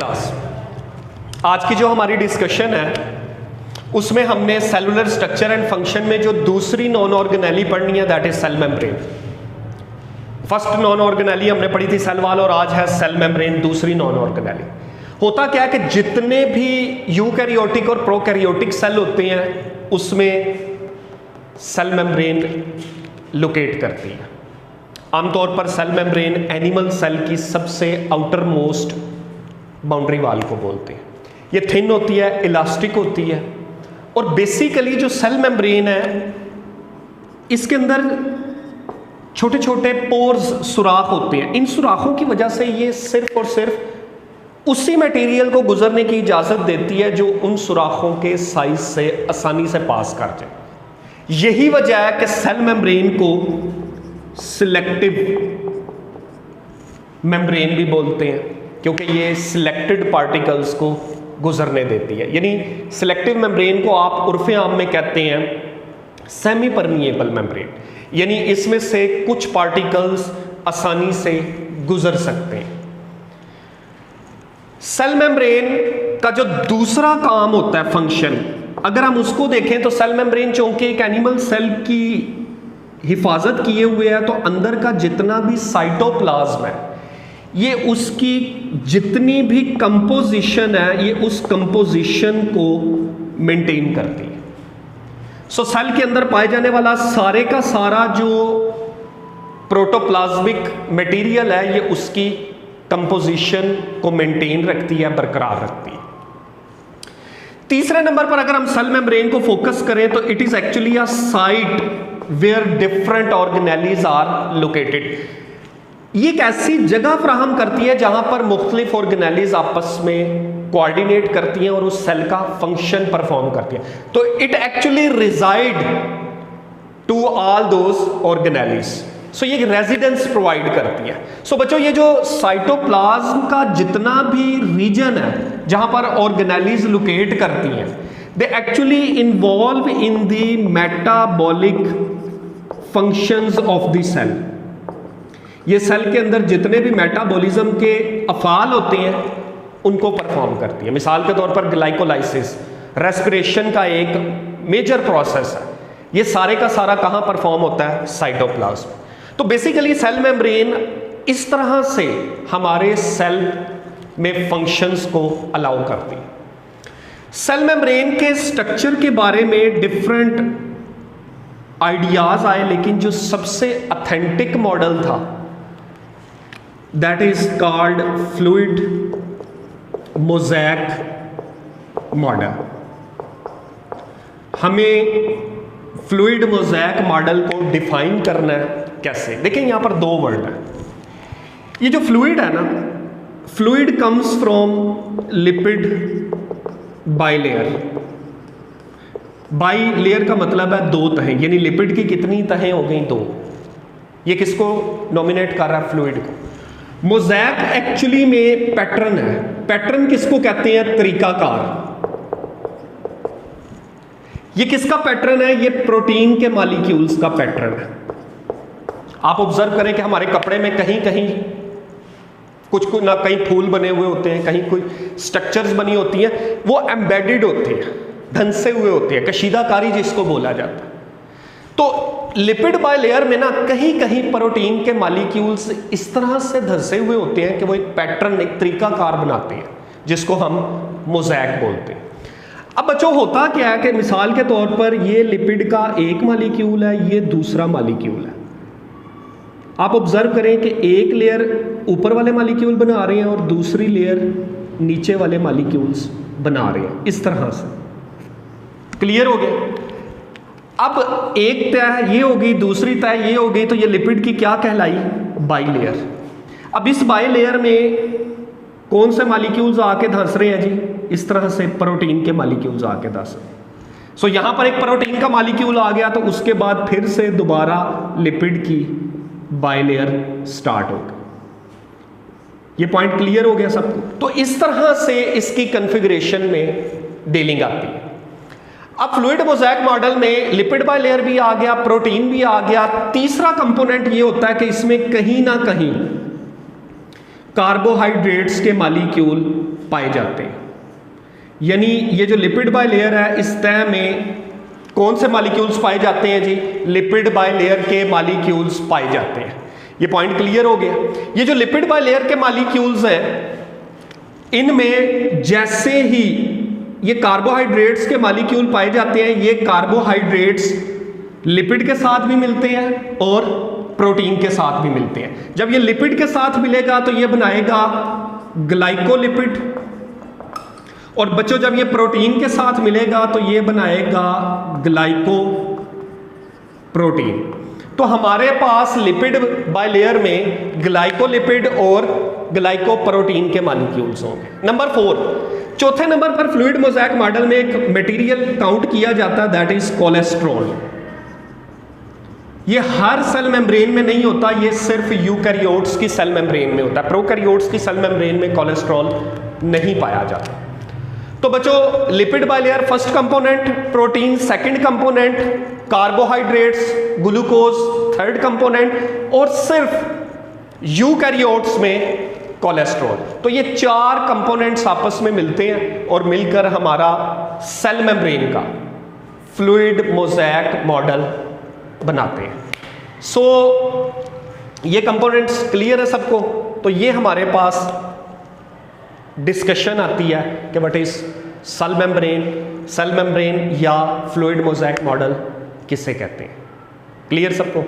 Class. आज की जो हमारी डिस्कशन है उसमें हमने सेलुलर स्ट्रक्चर एंड फंक्शन में जो दूसरी नॉन ऑर्गेनेली पढ़नी है that is cell membrane. First non organelle हमने पढ़ी थी सेल वॉल और आज है सेल मेम्ब्रेन दूसरी नॉन ऑर्गेनेली। होता क्या है कि जितने भी यूकैरियोटिक और प्रोकैरियोटिक सेल होते हैं उसमें सेल मेम्ब्रेन लोकेट करती है। आमतौर पर सेल मेम्ब्रेन एनिमल सेल की सबसे आउटर मोस्ट बाउंड्री वाल को बोलते हैं। ये थिन होती है, इलास्टिक होती है और बेसिकली जो सेल मेम्ब्रेन है इसके अंदर छोटे छोटे पोर्स सुराख होते हैं। इन सुराखों की वजह से ये सिर्फ और सिर्फ उसी मटेरियल को गुजरने की इजाज़त देती है जो उन सुराखों के साइज से आसानी से पास कर जाए। यही वजह है कि सेल मेम्ब्रेन को सिलेक्टिव मेम्ब्रेन भी बोलते हैं क्योंकि ये सिलेक्टेड पार्टिकल्स को गुजरने देती है। यानी सिलेक्टिव मेम्ब्रेन को आप उर्फ़े आम में कहते हैं सेमी परमिएबल मेम्ब्रेन, यानी इसमें से कुछ पार्टिकल्स आसानी से गुजर सकते हैं। सेल मेम्ब्रेन का जो दूसरा काम होता है फंक्शन, अगर हम उसको देखें तो सेल मेम्ब्रेन चूंकि एक एनिमल सेल की हिफाजत किए हुए है तो अंदर का जितना भी साइटोप्लाज्म है ये उसकी जितनी भी कंपोजिशन है ये उस कंपोजिशन को मेंटेन करती है। सो सेल के अंदर पाए जाने वाला सारे का सारा जो प्रोटोप्लाज्मिक मटेरियल है ये उसकी कंपोजिशन को मेंटेन रखती है, बरकरार रखती है। तीसरे नंबर पर अगर हम सेल मेम्ब्रेन को फोकस करें तो it is actually a site where different organelles are located. ये एक ऐसी जगह फ्राहम करती है जहां पर मुख्तलिफ ऑर्गेनेलीज आपस में कोऑर्डिनेट करती हैं और उस सेल का फंक्शन परफॉर्म करती हैं। तो it actually reside to all those organelles. So ये रेजिडेंस प्रोवाइड करती है। सो बच्चों ये जो साइटोप्लाज्म का जितना भी रीजन है जहां पर ऑर्गेनेलीज लोकेट करती हैं they actually involve in the metabolic functions of the cell. ये सेल के अंदर जितने भी मेटाबॉलिज्म के अफाल होते हैं उनको परफॉर्म करती है। मिसाल के तौर पर ग्लाइकोलाइसिस, रेस्पिरेशन का एक मेजर प्रोसेस है, ये सारे का सारा कहां परफॉर्म होता है? साइटोप्लाज्म। तो बेसिकली सेल मेम्ब्रेन इस तरह से हमारे सेल में फंक्शंस को अलाउ करती है। सेल मेम्ब्रेन के स्ट्रक्चर के बारे में डिफरेंट आइडियाज आए लेकिन जो सबसे ऑथेंटिक मॉडल था that is called fluid mosaic model. हमें फ्लूइड मोज़ेक मॉडल को डिफाइन करना है कैसे? देखिए यहां पर दो वर्ड है। ये जो फ्लूइड है ना, fluid comes from lipid bilayer. By layer का मतलब है दो तहें, यानी लिपिड की कितनी तहें हो गई? दो। ये किसको नॉमिनेट कर रहा है? फ्लूइड को। मोज़ेक एक्चुअली में पैटर्न है। पैटर्न किसको कहते हैं? तरीकाकार। ये किसका पैटर्न है? ये प्रोटीन के मॉलिक्यूल्स का पैटर्न है। आप ऑब्जर्व करें कि हमारे कपड़े में कहीं कहीं कुछ ना कहीं फूल बने हुए होते हैं, कहीं कोई स्ट्रक्चर्स बनी होती हैं, वो एम्बेडेड होती हैं, धंसे हुए होते हैं, कशीदाकारी जिसको बोला जाता है। तो लिपिड बाय लेयर में ना कहीं कहीं प्रोटीन के मॉलिक्यूल्स इस तरह से धंसे हुए होते हैं कि वो एक पैटर्न, एक तरीकाकार बनाते हैं जिसको हम मोज़ेक बोलते हैं। अब बच्चों होता क्या है कि मिसाल के तौर पर ये लिपिड का एक मॉलिक्यूल है, ये दूसरा मॉलिक्यूल है। आप ऑब्जर्व करें कि एक लेयर ऊपर वाले मॉलिक्यूल बना रहे हैं और दूसरी लेयर नीचे वाले मॉलिक्यूल्स बना रहे हैं, इस तरह से। क्लियर हो गया? अब एक तह ये हो गई, दूसरी तह ये हो गई, तो ये लिपिड की क्या कहलाई? By layer. अब इस बाई लेयर में कौन से मॉलिक्यूल्स आके धंस रहे हैं जी? इस तरह से प्रोटीन के मॉलिक्यूल्स आके धंस रहे हैं। सो यहां पर एक प्रोटीन का मॉलिक्यूल आ गया तो उसके बाद फिर से दोबारा लिपिड की बाई लेयर स्टार्ट हो गई। ये पॉइंट क्लियर हो गया सबको? तो इस तरह से इसकी कॉन्फ़िगरेशन में डीलिंग आती है। अब फ्लूइड मोज़ेक मॉडल में लिपिड बाय लेयर भी आ गया, प्रोटीन भी आ गया। तीसरा कंपोनेंट ये होता है कि इसमें कहीं ना कहीं कार्बोहाइड्रेट्स के मालिक्यूल पाए जाते हैं। यानी ये जो लिपिड बाय लेयर है, इस तह में कौन से मालिक्यूल्स पाए जाते हैं जी? लिपिड बाय लेयर के मालिक्यूल्स पाए जाते हैं। ये पॉइंट क्लियर हो गया। ये जो लिपिड बाय लेयर के मालिक्यूल्स हैं, इनमें जैसे ही ये कार्बोहाइड्रेट्स के मालिक्यूल पाए जाते हैं, ये कार्बोहाइड्रेट्स लिपिड के साथ भी मिलते हैं और प्रोटीन के साथ भी मिलते हैं। जब ये लिपिड के साथ मिलेगा तो ये बनाएगा ग्लाइकोलिपिड, और बच्चों जब ये प्रोटीन के साथ मिलेगा तो ये बनाएगा ग्लाइको प्रोटीन। तो हमारे पास लिपिड बाय लेयर में ग्लाइकोलिपिड और ग्लाइकोप्रोटीन के मॉलिक्यूल्स होंगे। नंबर 4, चौथे नंबर पर फ्लूइड मोज़ेक मॉडल में एक मटेरियल काउंट किया जाता है, दैट इज कोलेस्ट्रॉल। ये हर सेल मेम्ब्रेन में नहीं होता, ये सिर्फ यूकैरियोट्स की सेल मेम्ब्रेन में होता है। प्रोकैरियोट्स की सेल मेम्ब्रेन में कोलेस्ट्रॉल नहीं पाया जाता। तो बच्चों lipid by layer first component protein, second component carbohydrates, glucose third component, और सिर्फ यूकैरियोट्स में कोलेस्ट्रॉल। तो ये 4 कंपोनेंट्स आपस में मिलते हैं और मिलकर हमारा सेल मेम्ब्रेन का फ्लूइड मोज़ेक मॉडल बनाते हैं। सो ये कंपोनेंट्स क्लियर है सबको? तो ये हमारे पास डिस्कशन आती है कि व्हाट इज सेल मेम्ब्रेन या फ्लूइड मोज़ेक मॉडल किसे कहते हैं। क्लियर सबको?